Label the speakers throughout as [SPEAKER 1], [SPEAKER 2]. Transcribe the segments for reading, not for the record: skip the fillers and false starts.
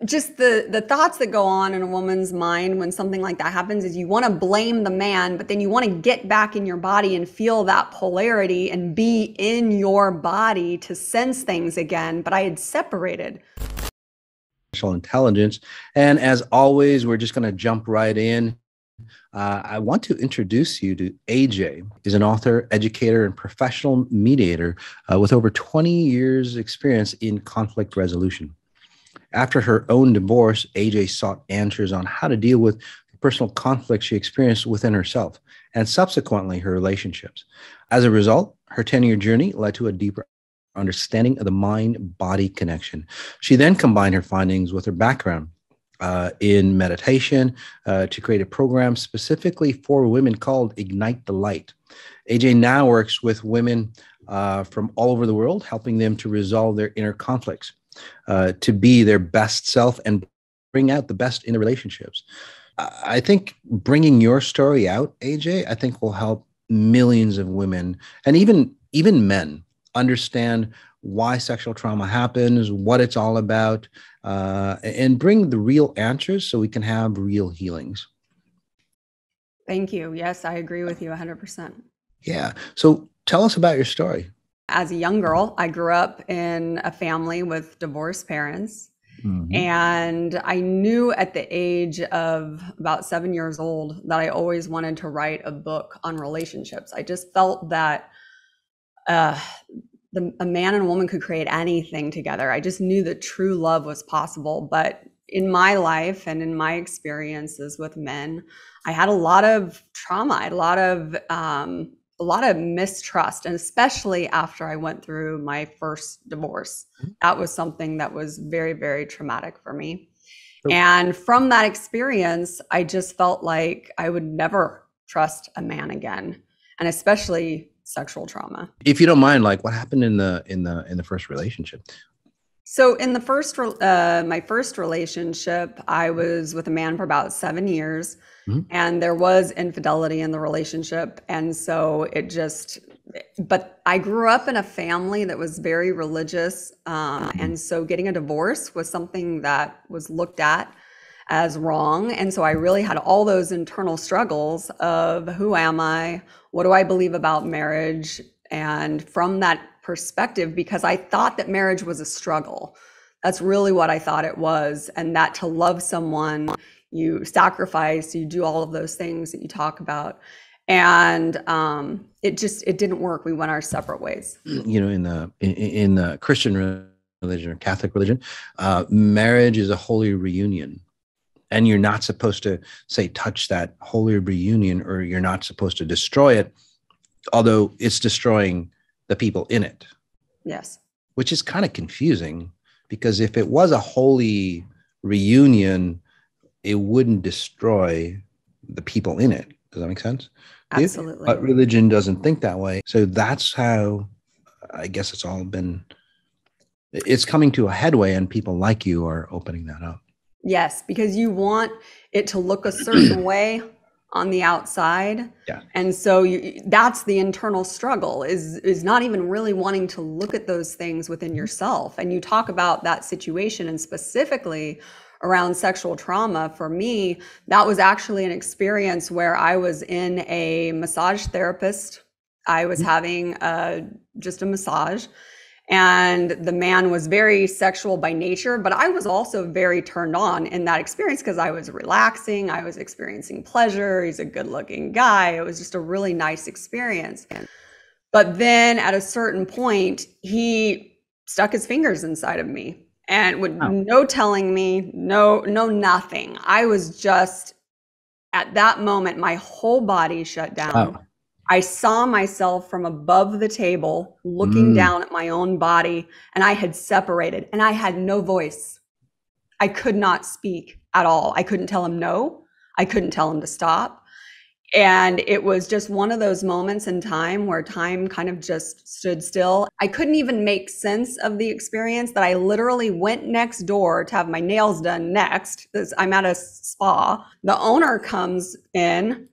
[SPEAKER 1] Just the thoughts that go on in a woman's mind when something like that happens is you want to blame the man, but then you want to get back in your body and feel that polarity and be in your body to sense things again. But I had separated.
[SPEAKER 2] Intelligence. And as always, we're just going to jump right in. I want to introduce you to AJ. He's an author, educator, and professional mediator with over 20 years experience in conflict resolution. After her own divorce, AJ sought answers on how to deal with the personal conflict she experienced within herself and subsequently her relationships. As a result, her 10-year journey led to a deeper understanding of the mind-body connection. She then combined her findings with her background in meditation to create a program specifically for women called Ignite the Light. AJ now works with women from all over the world, helping them to resolve their inner conflicts, to be their best self and bring out the best in the relationships. I think bringing your story out, AJ, I think will help millions of women and even men understand why sexual trauma happens, what it's all about, and bring the real answers so we can have real healings.
[SPEAKER 1] Thank you. Yes, I agree with you 100%.
[SPEAKER 2] Yeah. So tell us about your story.
[SPEAKER 1] As a young girl, I grew up in a family with divorced parents.
[SPEAKER 2] Mm-hmm.
[SPEAKER 1] And I knew at the age of about 7 years old that I always wanted to write a book on relationships. I just felt that a man and a woman could create anything together. I just knew that true love was possible. But in my life and in my experiences with men, I had a lot of trauma. I had a lot of mistrust, and especially after I went through my first divorce. That was something that was very, very traumatic for me. And from that experience, I just felt like I would never trust a man again, and especially sexual trauma.
[SPEAKER 2] If you don't mind, like what happened in the first relationship?
[SPEAKER 1] So in my first relationship, I was with a man for about 7 years, and there was infidelity in the relationship. And so but I grew up in a family that was very religious. And so getting a divorce was something that was looked at as wrong. And so I really had all those internal struggles of who am I? What do I believe about marriage? And from that perspective, because I thought that marriage was a struggle. That's really what I thought it was. And that to love someone, you sacrifice, you do all of those things that you talk about. And it didn't work. We went our separate ways.
[SPEAKER 2] You know, in the Christian religion or Catholic religion, marriage is a holy reunion. And you're not supposed to, say, touch that holy reunion, or you're not supposed to destroy it, although it's destroying the people in it.
[SPEAKER 1] Yes.
[SPEAKER 2] Which is kind of confusing, because if it was a holy reunion, it wouldn't destroy the people in it. Does that make sense?
[SPEAKER 1] Absolutely.
[SPEAKER 2] But religion doesn't think that way. So that's how I guess it's coming to a headway, and people like you are opening that up.
[SPEAKER 1] Yes, because you want it to look a certain way on the outside.
[SPEAKER 2] Yeah.
[SPEAKER 1] And so that's the internal struggle is not even really wanting to look at those things within yourself. And you talk about that situation, and specifically around sexual trauma. For me, that was actually an experience where I was in a massage therapist. I was having just a massage. And the man was very sexual by nature, but I was also very turned on in that experience because I was relaxing. I was experiencing pleasure. He's a good looking guy. It was just a really nice experience. But then at a certain point, he stuck his fingers inside of me, and with no telling me, no, nothing. I was just, at that moment, my whole body shut down.
[SPEAKER 2] Wow.
[SPEAKER 1] I saw myself from above the table looking down at my own body, and I had separated, and I had no voice. I could not speak at all. I couldn't tell him no. I couldn't tell him to stop. And it was just one of those moments in time where time kind of just stood still. I couldn't even make sense of the experience that I literally went next door to have my nails done next. I'm at a spa. The owner comes in.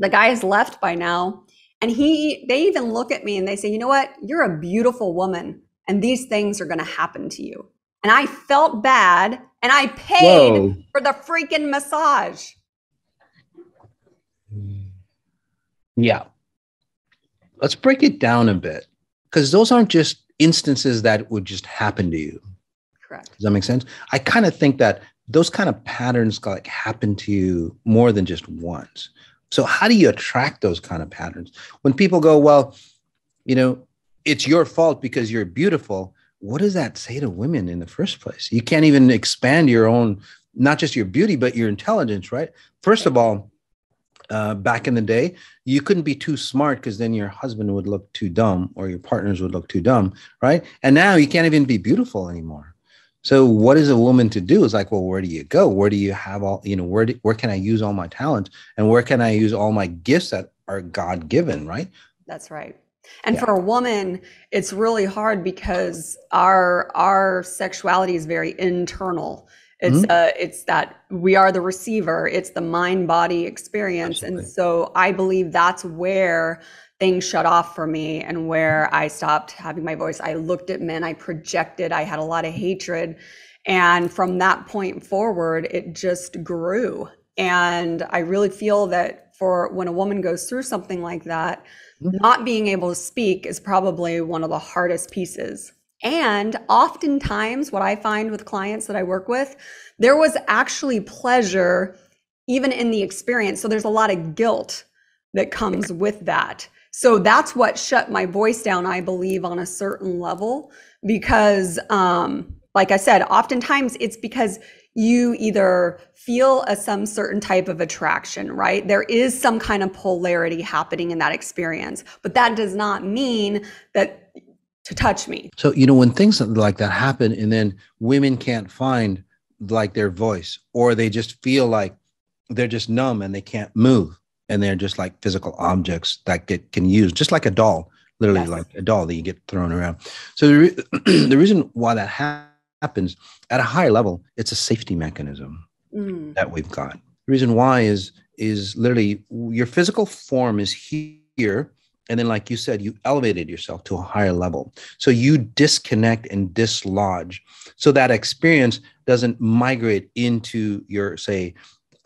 [SPEAKER 1] The guy has left by now. And they even look at me and they say, you know what? You're a beautiful woman, and these things are going to happen to you. And I felt bad And I paid
[SPEAKER 2] Whoa.
[SPEAKER 1] for the freaking massage.
[SPEAKER 2] Yeah. Let's break it down a bit, because those aren't just instances that would just happen to you.
[SPEAKER 1] Correct.
[SPEAKER 2] Does that make sense? I kind of think that those kind of patterns like happen to you more than just once. So how do you attract those kind of patterns? When people go, well, it's your fault because you're beautiful. What does that say to women in the first place? You can't even expand your own, not just your beauty, but your intelligence, right? First of all, back in the day, you couldn't be too smart because then your husband would look too dumb or your partners would look too dumb, right? And now you can't even be beautiful anymore. So what is a woman to do? It's like, well, where do you go? Where do you have all, where can I use all my talents, and where can I use all my gifts that are God given, right?
[SPEAKER 1] That's right. And for a woman, it's really hard because our sexuality is very internal. It's that we are the receiver. It's the mind-body experience.
[SPEAKER 2] Absolutely.
[SPEAKER 1] And so I believe that's where things shut off for me and where I stopped having my voice. I looked at men, I projected, I had a lot of hatred. And from that point forward, it just grew. And I really feel that for when a woman goes through something like that, not being able to speak is probably one of the hardest pieces. And oftentimes, what I find with clients that I work with, there was actually pleasure even in the experience. So there's a lot of guilt that comes with that. So that's what shut my voice down, I believe, on a certain level, because like I said, oftentimes it's because you either feel some certain type of attraction, right? There is some kind of polarity happening in that experience, but that does not mean that to touch me.
[SPEAKER 2] So, when things like that happen and then women can't find like their voice, or they just feel like they're just numb and they can't move, and they're just like physical objects that can use, just like a doll, literally. Yes. Like a doll that you get thrown around. So the reason why that happens at a higher level, it's a safety mechanism that we've got. The reason why is literally your physical form is here. And then, like you said, you elevated yourself to a higher level. So you disconnect and dislodge. So that experience doesn't migrate into your, say,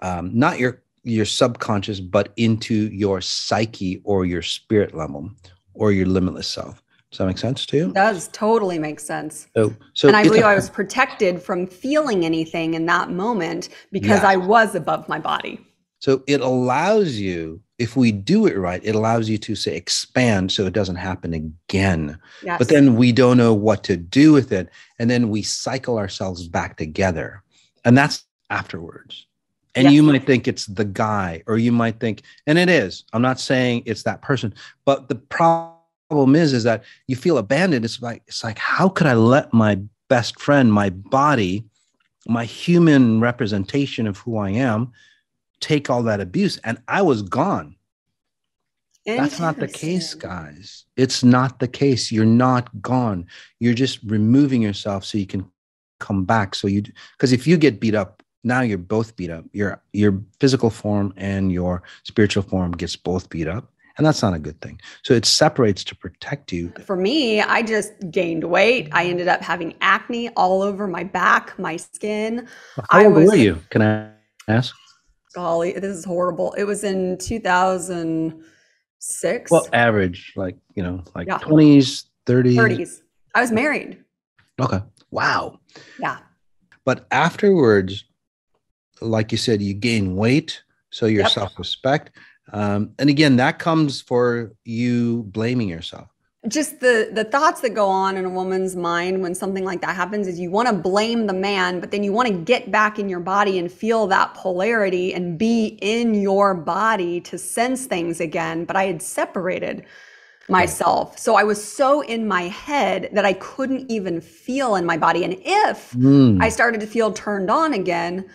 [SPEAKER 2] not your subconscious, but into your psyche or your spirit level or your limitless self. Does that make sense to you?
[SPEAKER 1] It does totally make sense.
[SPEAKER 2] So
[SPEAKER 1] and I believe I was protected from feeling anything in that moment because I was above my body.
[SPEAKER 2] So it allows you, if we do it right, it allows you to, say, expand so it doesn't happen again. Yes. But then we don't know what to do with it. And then we cycle ourselves back together. And that's afterwards. And yes. You might think it's the guy, or you might think, and it is, I'm not saying it's that person, but the problem is that you feel abandoned. It's like, how could I let my best friend, my body, my human representation of who I am, take all that abuse? And I was gone. That's not the case, guys. It's not the case. You're not gone. You're just removing yourself so you can come back. Because if you get beat up, now you're both beat up. Your physical form and your spiritual form gets both beat up. And that's not a good thing. So it separates to protect you.
[SPEAKER 1] For me, I just gained weight. I ended up having acne all over my back, my skin.
[SPEAKER 2] How old were you? Can I ask?
[SPEAKER 1] Golly, this is horrible. It was in 2006.
[SPEAKER 2] Well, average, like 20s, 30s.
[SPEAKER 1] 30s. I was married.
[SPEAKER 2] Okay. Wow.
[SPEAKER 1] Yeah.
[SPEAKER 2] But afterwards, like you said, you gain weight. So your self-respect. And again, that comes for you blaming yourself.
[SPEAKER 1] Just the thoughts that go on in a woman's mind when something like that happens is you want to blame the man, but then you want to get back in your body and feel that polarity and be in your body to sense things again. But I had separated myself. So I was so in my head that I couldn't even feel in my body. And if I started to feel turned on again,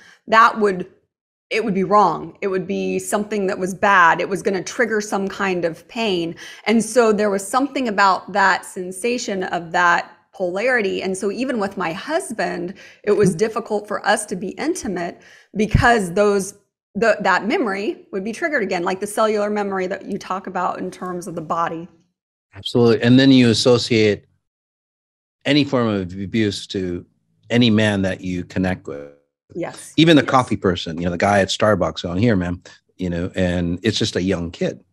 [SPEAKER 1] it would be wrong. It would be something that was bad. It was going to trigger some kind of pain. And so there was something about that sensation of that polarity. And so even with my husband, it was difficult for us to be intimate because that memory would be triggered again, like the cellular memory that you talk about in terms of the body.
[SPEAKER 2] Absolutely. And then you associate any form of abuse to any man that you connect with.
[SPEAKER 1] Yes.
[SPEAKER 2] Even the
[SPEAKER 1] Yes.
[SPEAKER 2] coffee person, the guy at Starbucks on here, man, and it's just a young kid.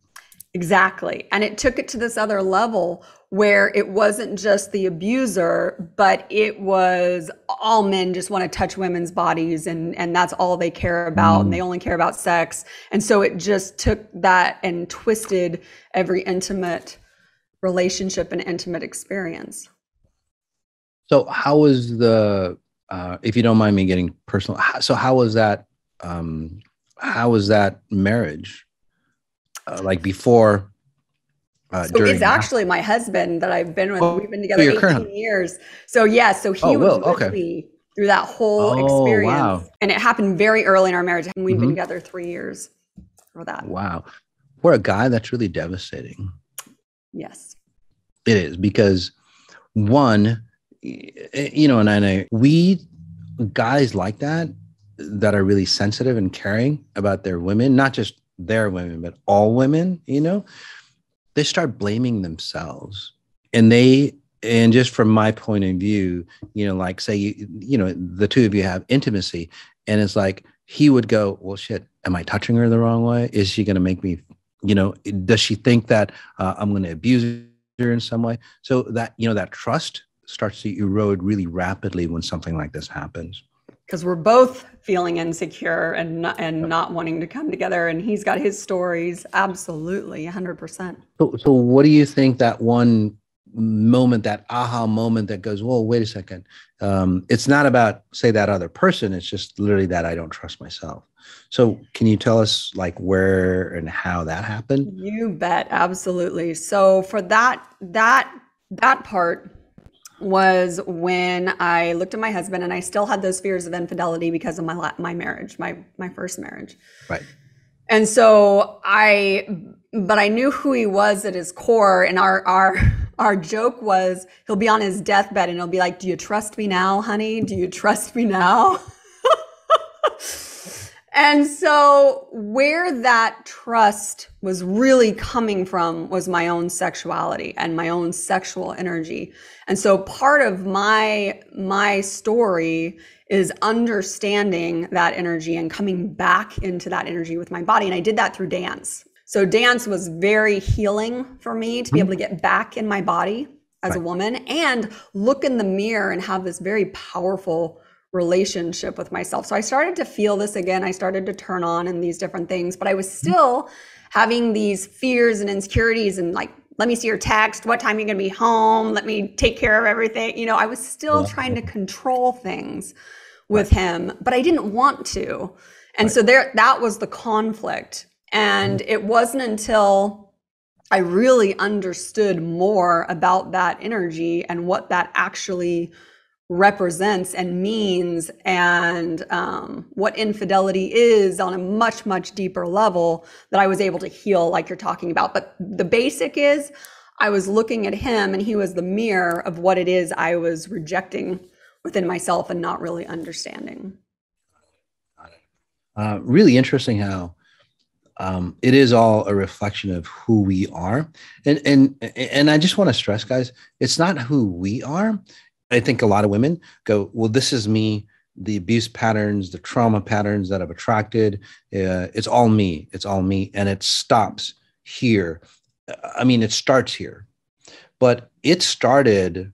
[SPEAKER 1] Exactly. And it took it to this other level where it wasn't just the abuser, but it was all men just want to touch women's bodies, and that's all they care about, and they only care about sex. And so it just took that and twisted every intimate relationship and intimate experience.
[SPEAKER 2] So how was if you don't mind me getting personal, so how was that marriage? Like before,
[SPEAKER 1] So it's
[SPEAKER 2] during,
[SPEAKER 1] actually my husband that I've been with.
[SPEAKER 2] oh,
[SPEAKER 1] We've been together
[SPEAKER 2] your
[SPEAKER 1] 18
[SPEAKER 2] current,
[SPEAKER 1] years. So yeah, so
[SPEAKER 2] oh,
[SPEAKER 1] he was
[SPEAKER 2] Will,
[SPEAKER 1] with
[SPEAKER 2] okay.
[SPEAKER 1] me through that whole
[SPEAKER 2] Oh,
[SPEAKER 1] experience.
[SPEAKER 2] wow.
[SPEAKER 1] And it happened very early in our marriage. And we've been
[SPEAKER 2] Hmm.
[SPEAKER 1] together 3 years for that.
[SPEAKER 2] Wow. For a guy, that's really devastating.
[SPEAKER 1] Yes.
[SPEAKER 2] It is because one, and we guys like that are really sensitive and caring about their women, not just their women, but all women, they start blaming themselves. And just from my point of view, like say, the two of you have intimacy, and it's like, he would go, well, shit, am I touching her the wrong way? Is she going to make me, does she think that I'm going to abuse her in some way? So that, that trust starts to erode really rapidly when something like this happens.
[SPEAKER 1] Because we're both feeling insecure and not wanting to come together. And he's got his stories. Absolutely. 100%.
[SPEAKER 2] So what do you think that one moment, that aha moment that goes, whoa, wait a second. It's not about, say, that other person. It's just literally that I don't trust myself. So can you tell us like where and how that happened?
[SPEAKER 1] You bet. Absolutely. So for that part was when I looked at my husband, and I still had those fears of infidelity because of my marriage, my first marriage.
[SPEAKER 2] Right.
[SPEAKER 1] And so but I knew who he was at his core. And our joke was, he'll be on his deathbed and he'll be like, do you trust me now, honey? Do you trust me now? And so where that trust was really coming from was my own sexuality and my own sexual energy. And so part of my story is understanding that energy and coming back into that energy with my body. And I did that through dance. So dance was very healing for me to be able to get back in my body as a woman and look in the mirror and have this very powerful relationship with myself. So I started to feel this again. I started to turn on in these different things, but I was still having these fears and insecurities and like, let me see your text. What time are you going to be home? Let me take care of everything. I was still trying to control things with him, but I didn't want to. And so that was the conflict. And it wasn't until I really understood more about that energy and what that actually represents and means, and what infidelity is on a much, much deeper level, that I was able to heal like you're talking about. But the basic is I was looking at him and he was the mirror of what it is I was rejecting within myself and not really understanding.
[SPEAKER 2] Really interesting how it is all a reflection of who we are. And I just want to stress, guys, it's not who we are. I think a lot of women go, well, this is me, the abuse patterns, the trauma patterns that I've attracted. It's all me. It's all me. And it stops here. I mean, it starts here, but it started,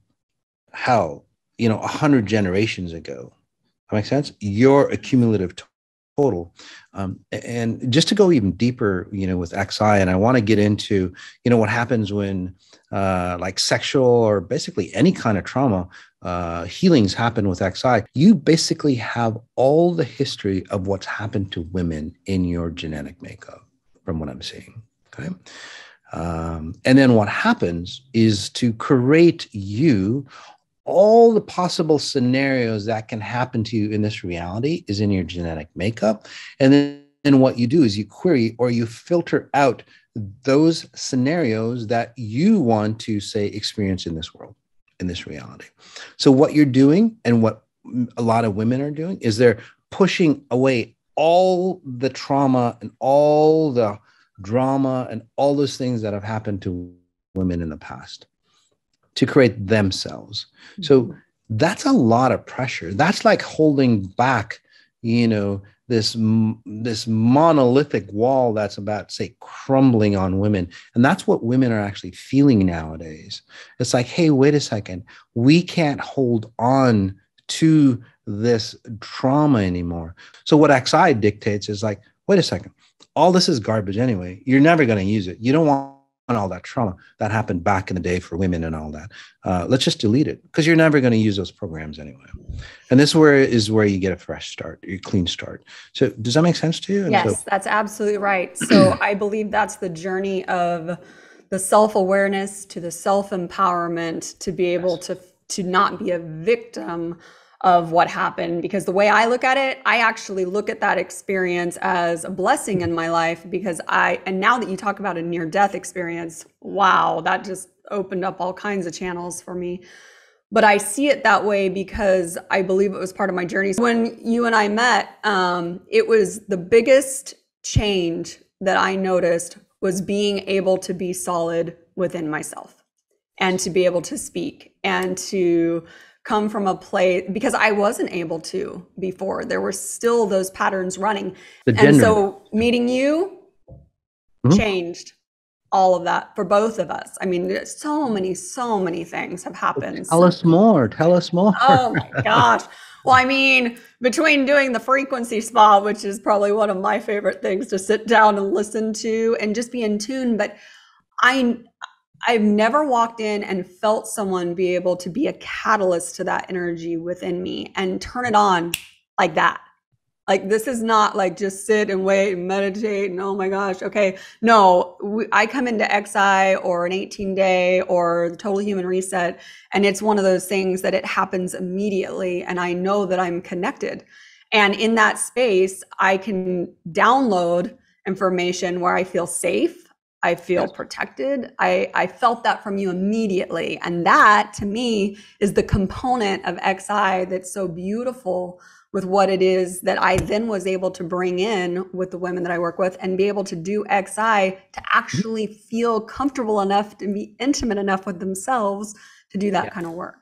[SPEAKER 2] hell, 100 generations ago. That makes sense? Your accumulative total. And just to go even deeper, with XI, and I want to get into, what happens when like sexual or basically any kind of trauma healings happen with XI. You basically have all the history of what's happened to women in your genetic makeup, from what I'm seeing. Okay. And then what happens is to create you, all the possible scenarios that can happen to you in this reality is in your genetic makeup. And then what you do is you query or you filter out those scenarios that you want to, say, experience in this world, in this reality. So what you're doing, and what a lot of women are doing, is they're pushing away all the trauma and all the drama and all those things that have happened to women in the past to create themselves. So That's a lot of pressure. That's like holding back, this monolithic wall that's about, say, crumbling on women. And that's what women are actually feeling nowadays. It's like, hey, wait a second. We can't hold on to this trauma anymore. So what XI dictates is like, wait a second. All this is garbage anyway. You're never going to use it. You don't want all that trauma that happened back in the day for women and all that. Let's just delete it, because you're never going to use those programs anyway. And this is where you get a fresh start, a clean start. So does that make sense to you?
[SPEAKER 1] Yes, that's absolutely right. So I believe that's the journey of the self-awareness to the self-empowerment, to be able to not be a victim of what happened. Because the way I look at it, I actually look at that experience as a blessing in my life, because and now that you talk about a near-death experience, wow, that just opened up all kinds of channels for me. But I see it that way because I believe it was part of my journey. When you and I met, it was the biggest change that I noticed was being able to be solid within myself and to be able to speak and to come from a place, because I wasn't able to before. There were still those patterns running. And so meeting you changed all of that for both of us. I mean, so many things have happened.
[SPEAKER 2] Tell us more.
[SPEAKER 1] Oh my gosh. Well, I mean, between doing the frequency spa, which is probably one of my favorite things to sit down and listen to and just be in tune, but I've never walked in and felt someone be able to be a catalyst to that energy within me and turn it on like that. Like, this is not like just sit and wait and meditate and oh my gosh, okay. No, I come into XI or an 18-day or the Total Human Reset, and it's one of those things that it happens immediately, and I know that I'm connected. And in that space, I can download information where I feel safe. I feel protected. I felt that from you immediately. And that, to me, is the component of XI that's so beautiful with what it is that I then was able to bring in with the women that I work with and be able to do XI to actually feel comfortable enough to be intimate enough with themselves to do that kind of work.